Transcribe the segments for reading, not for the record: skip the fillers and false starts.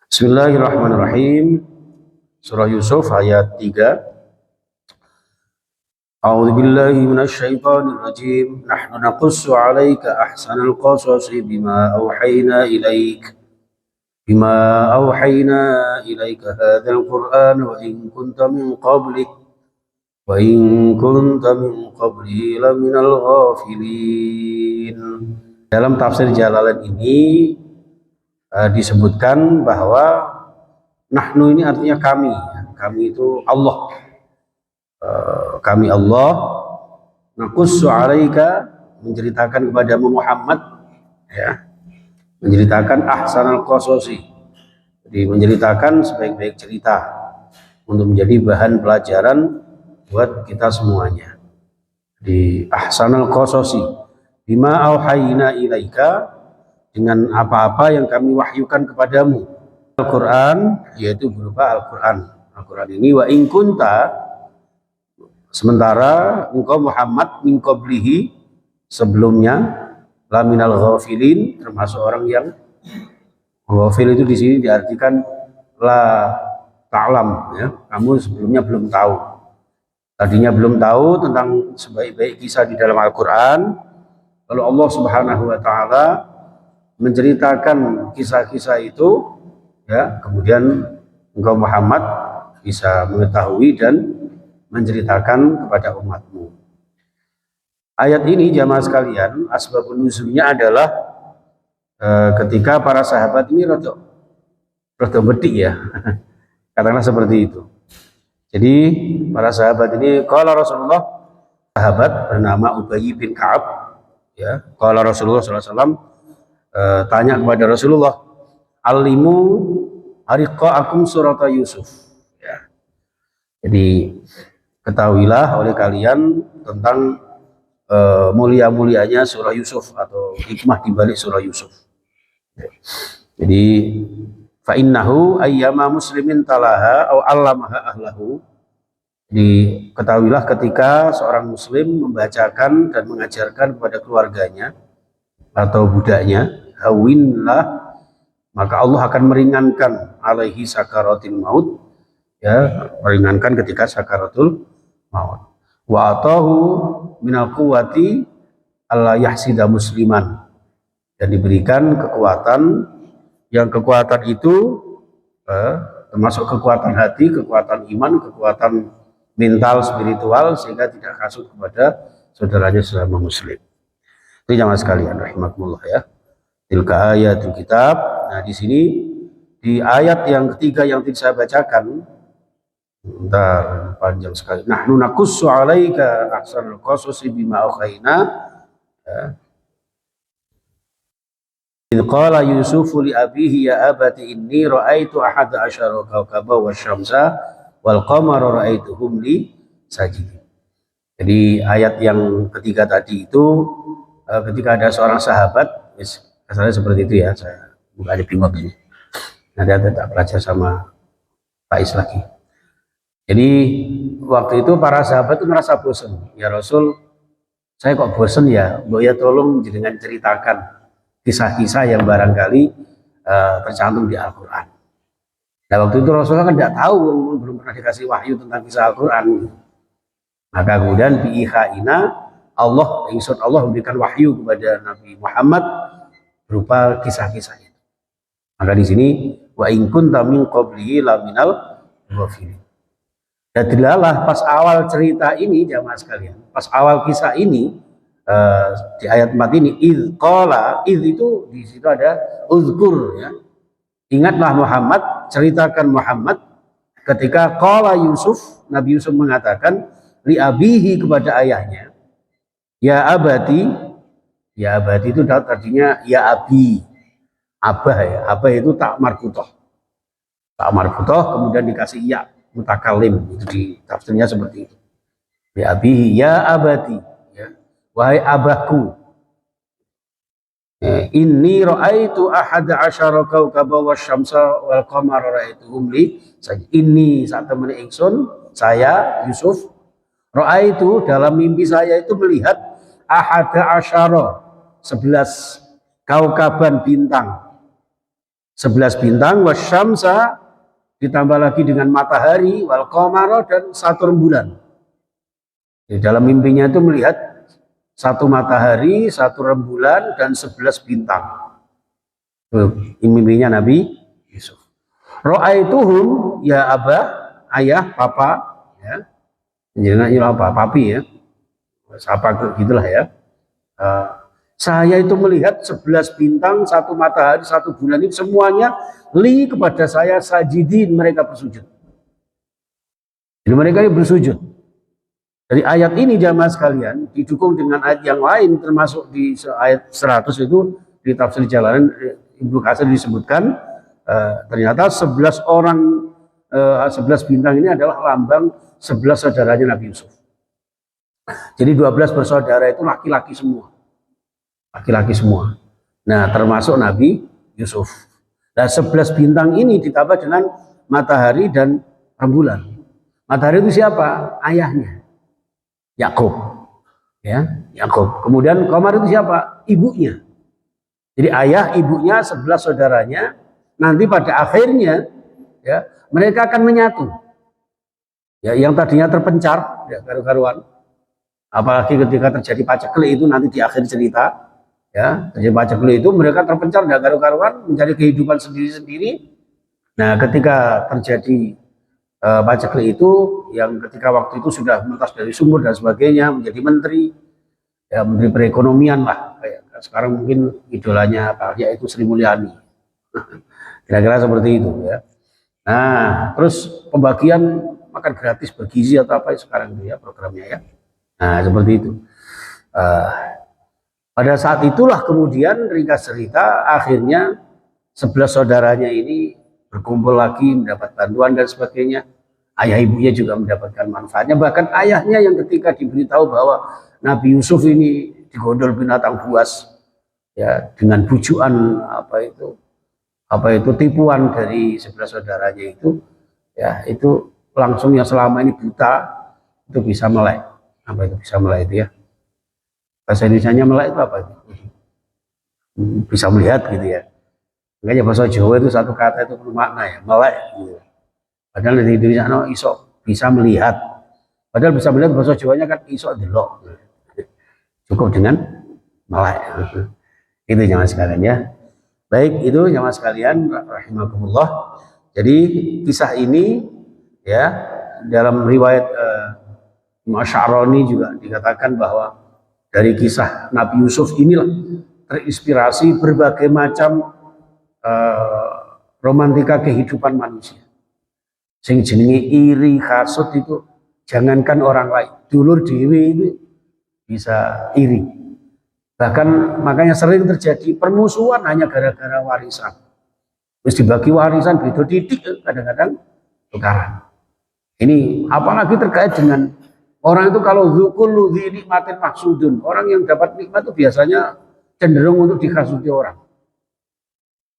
Bismillahirrahmanirrahim. Surah Yusuf ayat 3. A'udzu billahi minasyaitonir rajim. Nahnu naqussu 'alaika ahsanal qasasi bima auhayna ilaika hadzal qur'an wa in kunta min qablihi laminal ghafilin. Dalam tafsir Jalalain ini disebutkan bahwa nahnu ini artinya kami. Kami itu Allah. Kami Allah naqussu 'alaika, menceritakan kepadamu Muhammad, ya, menceritakan ahsanal qasasi, jadi menceritakan sebaik-baik cerita untuk menjadi bahan pelajaran buat kita semuanya. Di ahsanal qasasi bima auhayna ilaika, dengan apa-apa yang kami wahyukan kepadamu. Al-Quran, yaitu berupa Al-Quran. Al-Quran ini wa in kunta, sementara engkau Muhammad min qablihi, sebelumnya, laminal ghafilin, termasuk orang yang ghafil. Itu di sini diartikan la ta'lam, ya, kamu sebelumnya belum tahu. Tadinya belum tahu tentang sebaik-baik kisah di dalam Al-Quran, lalu Allah Subhanahu wa taala menceritakan kisah-kisah itu, ya, kemudian engkau Muhammad bisa mengetahui dan menceritakan kepada umatmu. Ayat ini jamaah sekalian, asbabun nuzulnya adalah ketika para sahabat ini rada bedik, ya. Katakanlah seperti itu. Jadi para sahabat ini, qala Rasulullah, sahabat bernama Ubay bin Ka'ab, ya, qala Rasulullah sallallahu alaihi wasallam, tanya kepada Rasulullah, alimu ariqa'akum surat Yusuf, ya. Jadi ketahuilah oleh kalian tentang mulia-mulianya surah Yusuf, atau hikmah di balik surah Yusuf. Jadi fa innahu ayyama muslimin talaha aw 'allamaha ahlahu. Jadi ketahuilah ketika seorang muslim membacakan dan mengajarkan kepada keluarganya atau budaknya, hawinlah, maka Allah akan meringankan alaihi sakaratil maut, ya, meringankan ketika sakaratul maut. Wa atahu minal quwwati alla yahsida musliman, dan diberikan kekuatan, yang kekuatan itu termasuk kekuatan hati, kekuatan iman, kekuatan mental, spiritual, sehingga tidak hasut kepada saudaranya sesama muslim. Itu jamaah sekalian rahimakumullah, ya. Tilka ayatul kitab. Nah, di sini di ayat yang ketiga yang tidak saya bacakan, bentar, panjang sekali. Nahnu naqussu 'alaika ahsanal qasasi bima auhayna, ya. In qala Yusufu li abihi ya abati inni ra'aitu ahada asyara kawkaba wasyamsa wal qamara ra'aituhum li sajidin. Jadi ayat yang ketiga tadi itu ketika ada seorang sahabat, asalnya seperti itu, ya, saya buka di bingung ini. Nanti ada tak belajar sama Pak Is lagi. Jadi waktu itu para sahabat itu merasa bosan. Ya Rasul, saya kok bosan, ya, Mbok ya tolong jenengan ceritakan kisah-kisah yang barangkali tercantum di Al-Quran. Nah, waktu itu Rasulullah kan tidak tahu, belum pernah dikasih wahyu tentang kisah Al-Quran. Maka kemudian bi'ihaina Allah memberikan wahyu kepada Nabi Muhammad berupa kisah-kisah itu. Maka di sini wa in kunta min qablihi laminal ghafilin. Dan dilalah pas awal cerita ini jamaah sekalian, pas awal kisah ini, di ayat 4 ini, idz qala, idz itu di situ ada uzkur, ya. Ingatlah Muhammad, ceritakan Muhammad ketika qala Yusuf, Nabi Yusuf mengatakan li abihi, kepada ayahnya, ya abati. Ya abati itu tadinya ya abi, abah, ya. Abah itu tak marfutoh, kemudian dikasih ya mutakalim, itu di tafsirnya seperti itu. Ya abihi, ya abati, ya, wahai abahku, inni ra'aitu ahada asyara kawkaba wasyamsa wal qamara ra'aituhum li sajidin. Inni, saat temen ingsun, saya Yusuf, ra'aitu, dalam mimpi saya itu melihat ahada asyara, 11 kaukaban bintang, 11 bintang, wasyamsa ditambah lagi dengan matahari, wal qamara dan satu rembulan. Di dalam mimpinya itu melihat satu matahari, satu rembulan dan 11 bintang. Ini mimpinya Nabi Yusuf. Ra'aituhum ya abah, ayah, papa, ya. Jangan apa, papi ya. Apa gitulah ya. Saya itu melihat 11 bintang, satu matahari, satu bulan itu semuanya li kepada saya sajidin, mereka bersujud. Jadi mereka ini bersujud. Dari ayat ini jamaah sekalian didukung dengan ayat yang lain, termasuk di ayat 100 itu di tafsir Jalalain Ibnu Katsir disebutkan ternyata 11 orang 11 bintang ini adalah lambang 11 saudaranya Nabi Yusuf. Jadi 12 bersaudara itu laki-laki semua. Laki-laki semua. Nah, termasuk Nabi Yusuf. Nah, 11 bintang ini ditambah dengan matahari dan rembulan. Matahari itu siapa? Ayahnya. Yakub. Ya, Yakub. Kemudian qamar itu siapa? Ibunya. Jadi ayah, ibunya, 11 saudaranya, nanti pada akhirnya ya, mereka akan menyatu. Ya, yang tadinya terpencar, ya, karu-karuan. Apalagi ketika terjadi paceklik itu nanti di akhir cerita. Ya, terjadi paceklik itu mereka terpencar dan karu-karuan mencari kehidupan sendiri-sendiri. Nah, ketika terjadi paceklik itu, yang ketika waktu itu sudah mentas dari sumur dan sebagainya, menjadi menteri, ya menteri perekonomian lah. Kayak sekarang mungkin idolanya Pak, yaitu Sri Mulyani. Kira-kira seperti itu ya. Nah, terus pembagian makan gratis bergizi atau apa sekarang itu ya programnya ya. Nah, seperti itu. Pada saat itulah kemudian ringkas cerita akhirnya 11 saudaranya ini berkumpul lagi mendapat bantuan dan sebagainya. Ayah ibunya juga mendapatkan manfaatnya. Bahkan ayahnya yang ketika diberitahu bahwa Nabi Yusuf ini digondol binatang buas ya dengan bujuan apa itu tipuan dari 11 saudaranya itu ya itu langsung yang selama ini buta itu bisa melek. Apa itu bisa melek itu ya? Bahasa Indonesianya melek itu apa itu? Bisa melihat gitu ya. Makanya bahasa Jawa itu satu kata itu penuh makna ya, melek gitu. Padahal di Indonesia no, iso bisa melihat. Padahal bisa melihat bahasa Jawanya kan iso delok. Cukup dengan melek. Itu jamaah sekalian ya. Baik, itu jamaah sekalian rahimakumullah. Jadi kisah ini ya dalam riwayat Masyaroni juga dikatakan bahwa dari kisah Nabi Yusuf inilah terinspirasi berbagai macam romantika kehidupan manusia. Sing jenenge iri, hasud itu jangankan orang lain, dulur dewe itu bisa iri. Bahkan makanya sering terjadi permusuhan hanya gara-gara warisan. Terus dibagi warisan beda titik kadang-kadang tukaran. Ini apalagi terkait dengan orang itu kalau dzukul dzi nikmatin mahsudun, orang yang dapat nikmat itu biasanya cenderung untuk dihasuti orang.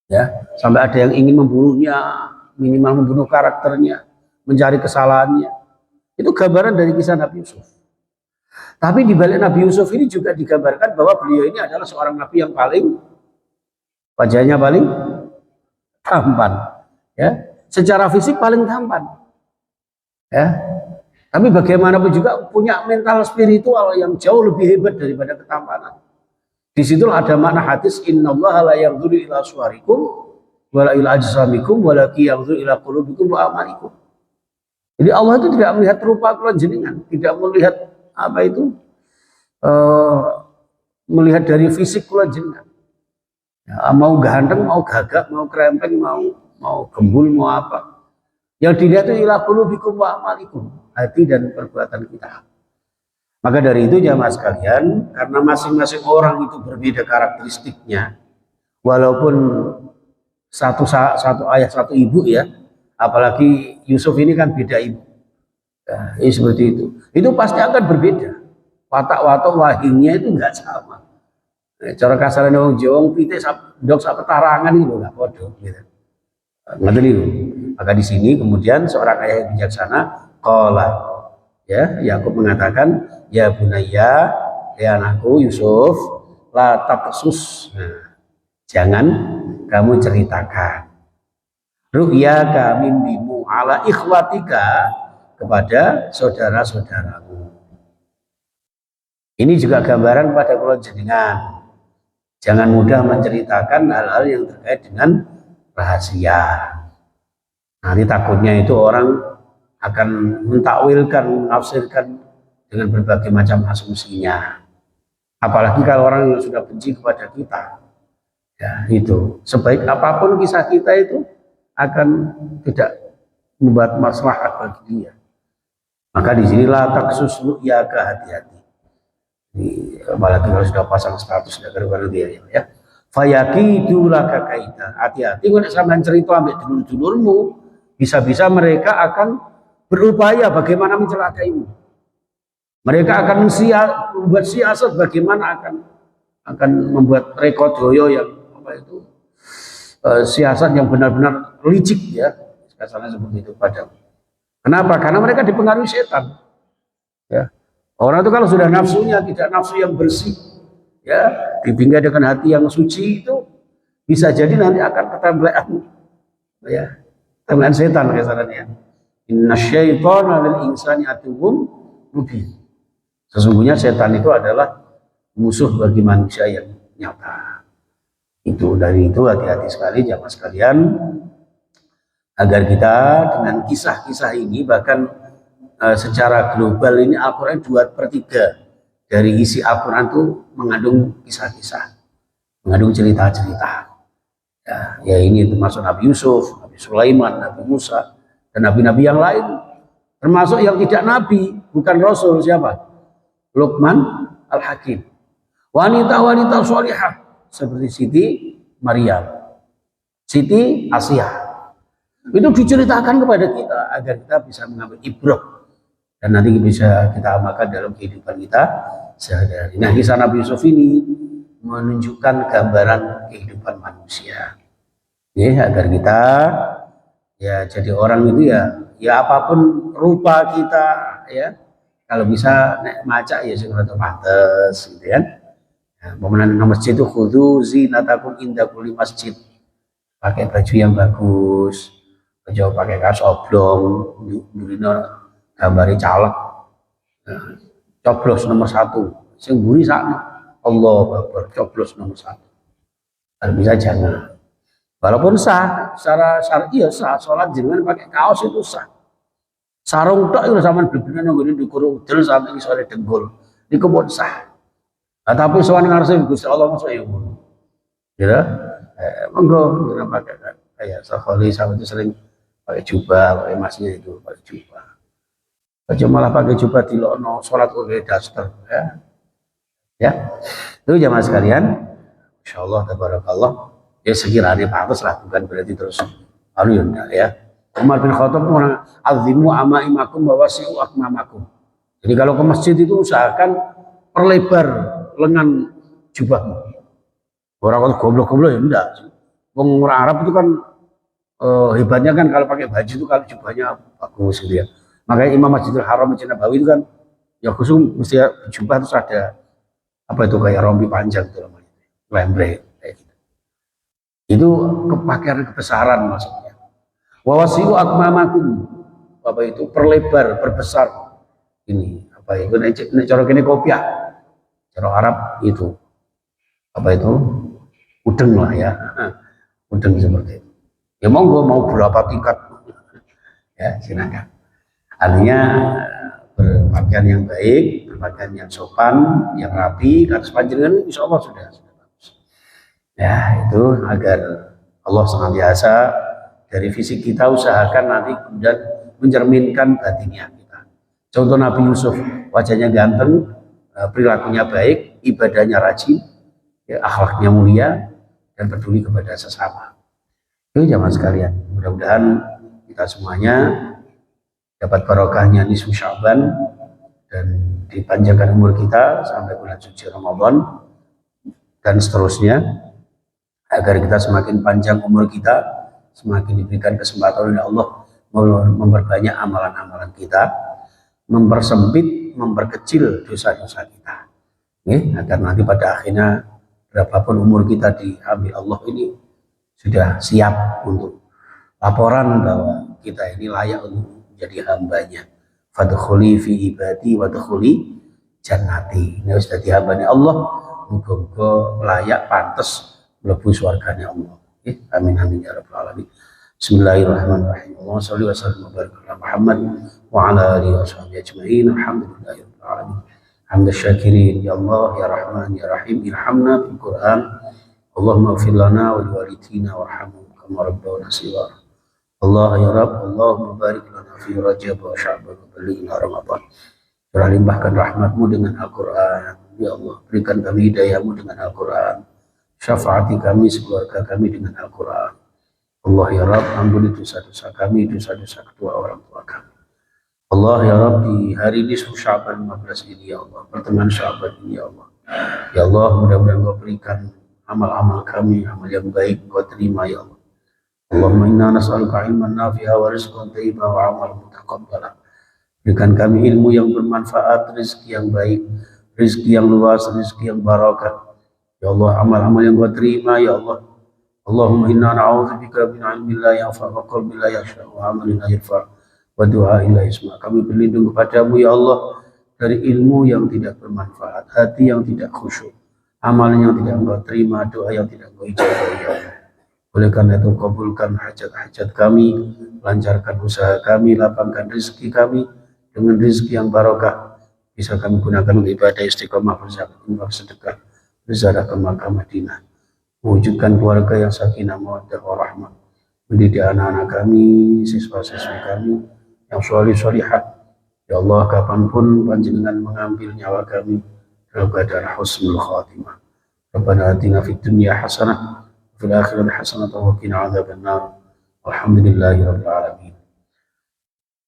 Ya, sampai ada yang ingin membunuhnya, minimal membunuh karakternya, mencari kesalahannya. Itu gambaran dari kisah Nabi Yusuf. Tapi di balik Nabi Yusuf ini juga digambarkan bahwa beliau ini adalah seorang nabi yang paling wajahnya paling tampan, ya, secara fisik paling tampan. Ya. Tapi bagaimanapun juga punya mental spiritual yang jauh lebih hebat daripada ketampanan. Di situlah ada makna hadis innallaha la yanzuru ila suwarikum wala ila ajsamikum walakin yanzuru ila qulubikum wa amalikum. Jadi Allah itu tidak melihat rupa kula jenengan, tidak melihat apa itu melihat dari fisik kula jenengan. Ya, mau ganteng, mau gagak, mau krempeng, mau gembul, mau apa. Yang dilihat itu ila qulubikum wa amalikum, hati dan perbuatan kita. Maka dari itu jamaah sekalian, karena masing-masing orang itu berbeda karakteristiknya, walaupun satu ayah satu ibu ya, apalagi Yusuf ini kan beda ibu, ya, seperti itu. Itu pasti akan berbeda. Watak-watak wahingnya itu nggak sama. Cara kasaran orang Jawa, pitik dok sak petarangan itu nggak bodoh. Gitu. Ngerti itu. Maka di sini kemudian seorang ayah yang bijaksana, qala, ya, Yakub mengatakan, ya bunayya, ya anakku Yusuf, la taqsus. Nah, jangan kamu ceritakan. ru'yaka mimpimu ala ikhwatika kepada saudara-saudaramu. Ini juga gambaran pada kula jenengan. Jangan mudah menceritakan hal-hal yang terkait dengan rahasia. Nanti takutnya itu orang akan mentakwilkan, menafsirkan dengan berbagai macam asumsinya. Apalagi kalau orang yang sudah benci kepada kita. Ya, itu. Sebaik apapun kisah kita itu akan tidak membuat maslahat bagi dia. Maka disinilah taksus ru'yaka, hati-hati. Apalagi kalau sudah pasang status negara dia ya. Fayakidu laka kaita. Hati-hati kalau sampean cerita ambek dulur-dulurmu, bisa-bisa mereka akan berupaya bagaimana mencelakaimu. Mereka akan membuat siasat bagaimana akan membuat rekodoyo yang apa itu siasat yang benar-benar licik ya. Kasarnya seperti itu padamu. Kenapa? Karena mereka dipengaruhi setan. Ya. Orang itu kalau sudah nafsunya tidak nafsu yang bersih, ya, dibingkai dengan hati yang suci itu bisa jadi nanti akan ketempelan, ya, ketempelan setan kasarnya. Inna syaitana lil insani aduwwun mubin. Sesungguhnya setan itu adalah musuh bagi manusia yang nyata. Itu dari itu hati-hati sekali jamaah sekalian agar kita dengan kisah-kisah ini bahkan secara global ini Al-Quran 2/3 dari isi Al-Quran itu mengandung kisah-kisah, mengandung cerita-cerita. Ya ini termasuk Nabi Yusuf, Nabi Sulaiman, Nabi Musa, dan nabi-nabi yang lain. Termasuk yang tidak nabi, bukan rasul, siapa? Luqman Al-Hakim. Wanita-wanita sholihah seperti Siti Maryam, Siti Asia. Itu diceritakan kepada kita agar kita bisa mengambil ibrah dan nanti bisa kita amalkan dalam kehidupan kita sehari-hari. Nah, kisah Nabi Yusuf ini menunjukkan gambaran kehidupan manusia. Ya, agar kita ya jadi orang itu ya apapun rupa kita ya. Kalau bisa nek maca ya sing rada pantes gitu kan. Nah, pemenang masjid itu khudzu zinatakum inda kulli masjid. Pakai baju yang bagus. Aja pakai kaos oblong, burine gambare caleg. Coblos nomor 1. Sing mburi sakno. Allahu Akbar, coblos nomor 1. Kalau bisa jangan. Walaupun sah, secara syar'i ya sah, sholat jenengan pakai kaos itu sah. Sarung tok itu sampean blebene nang ngene dikur udel sampe isore dengkul. Niku pun sah. Nah, tapi sowan ngarep Gusti Allah mosok ya ngono. Ya. Monggo kita pakai kayak Sakholi sama itu sering pakai jubah, pakai emasnya itu pakai jubah. Aja malah pakai jubah dilokno sholat pakai daster ya. Ya. Itu jamaah sekalian. Insyaallah tabarakallah. Ya sekiranya pantas lah, bukan berarti terus ya. Umar bin Khattab orang azimu amaimakum wa wasi'u akmamakum. Jadi kalau ke masjid itu usahakan perlebar lengan jubahmu. Orang kalau goblok-goblok ya enggak. Wong orang Arab itu kan hebatnya kan kalau pakai baju itu kalau jubahnya bagus gitu ya. Makanya Imam Masjidil Haram Masjid Nabawi itu kan ya khusus mesti jubah terus ada apa itu kayak rompi panjang itu namanya. Lembre kayak gitu. Itu kepakaian kebesaran maksudnya. Wa wasi'u akmamakum. Apa itu perlebar, perbesar. Ini apa itu nek cara kene kopiah. Cara Arab itu apa itu? Udeng lah ya. Udeng seperti itu. Ya monggo mau berapa tingkat. Ya, silakan. Artinya berpakaian yang baik, berpakaian yang sopan, yang rapi, atas panjenengan insya Allah sudah bagus. Ya, itu agar Allah senantiasa dari fisik kita usahakan nanti kemudian mencerminkan batinnya kita. Contoh Nabi Yusuf, wajahnya ganteng, perilakunya baik, ibadahnya rajin, ya, akhlaknya mulia, dan peduli kepada sesama. Itu jamaah sekalian, mudah-mudahan kita semuanya dapat barokahnya nisfu Sya'ban dan dipanjangkan umur kita sampai bulan suci Ramadan dan seterusnya, agar kita semakin panjang umur kita, semakin diberikan kesempatan oleh Allah memperbanyak amalan-amalan kita, mempersempit, memperkecil dosa-dosa kita, agar nanti pada akhirnya berapapun umur kita diambil Allah ini sudah siap untuk laporan bahwa kita ini layak untuk menjadi hambanya. Fadkhuli fi ibadi wadkhuli jannati. Ini harus jadi hambanya Allah, muga-muga layak pantas mlebu swargane Allah. Amin amin ya rabbal alamin. Bismillahirrahmanirrahim. Allahumma shalli wa sallim wa barik ala Muhammad wa ala alihi wa sahbihi ajma'in. Alhamdulillahirabbil alamin. Hamdan syakirin ya Allah ya Rahman ya Rahim irhamna bil Qur'an. Allahumma ighfir lana wa liwalidina warhamhum kama rabbawna shighara. Allah ya Rabb, Allahumma barik lana fi Rajab wa Sya'ban wa balighna Ramadan. Limpahkan rahmatmu dengan Al-Quran. Ya Allah, berikan kami hidayahmu dengan Al-Quran. Syafaati kami sekeluarga kami dengan Al-Quran. Allah ya Rabb, ampuni dosa-dosa kami, dosa-dosa kedua orang tua kami. Allah ya Rabb, di hari nisfu Sya'ban 15 ini ya Allah, pertengahan Sya'ban ini ya Allah. Ya Allah, mudah-mudahan Engkau berikan amal-amal kami, amal yang baik Engkau terima ya Allah. Allahumma inna nas'aluka ilman nafi'a wa rizqan thayyiban wa amalan mutaqabbalan. Berikan kami ilmu yang bermanfaat, rezeki yang baik, rezeki yang luas, rezeki yang barakah. Ya Allah, amal-amal yang Kau terima ya Allah. Allahumma inna na'udzubika min ilmin la yanfa' wa qalbin la yakhsha wa amalin la yarfa' wa du'a'in la yasma'. Kami berlindung kepadamu ya Allah dari ilmu yang tidak bermanfaat, hati yang tidak khusyuk, amal yang tidak Engkau terima, doa yang tidak Engkau ijabah ya Allah. Oleh karena itu kabulkan hajat-hajat kami, lancarkan usaha kami, lapangkan rezeki kami dengan rezeki yang barokah. Bisa kami gunakan untuk ibadah istiqomah, berzakat, infak, sedekah, berziarah ke Makkah Madinah. Mewujudkan keluarga yang sakinah, mawaddah, warahmah. Mendidik anak-anak kami, siswa-siswi kami yang sholih-sholihat. Ya Allah, kapanpun Panjenengan mengambil nyawa kami dalam keadaan husnul khatimah. Rabbana atina fid dunya hasanah fil akhirati hasanatan wa qina adzabannar. Walhamdulillahi rabbil alamin.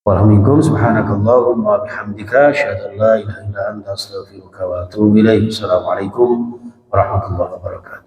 Walhamdulillah subhanakallahumma wa bihamdika asyhadu an la ilaha illa anta astaghfiruka wa atubu ilaik. Assalamualaikum warahmatullahi wabarakatuh.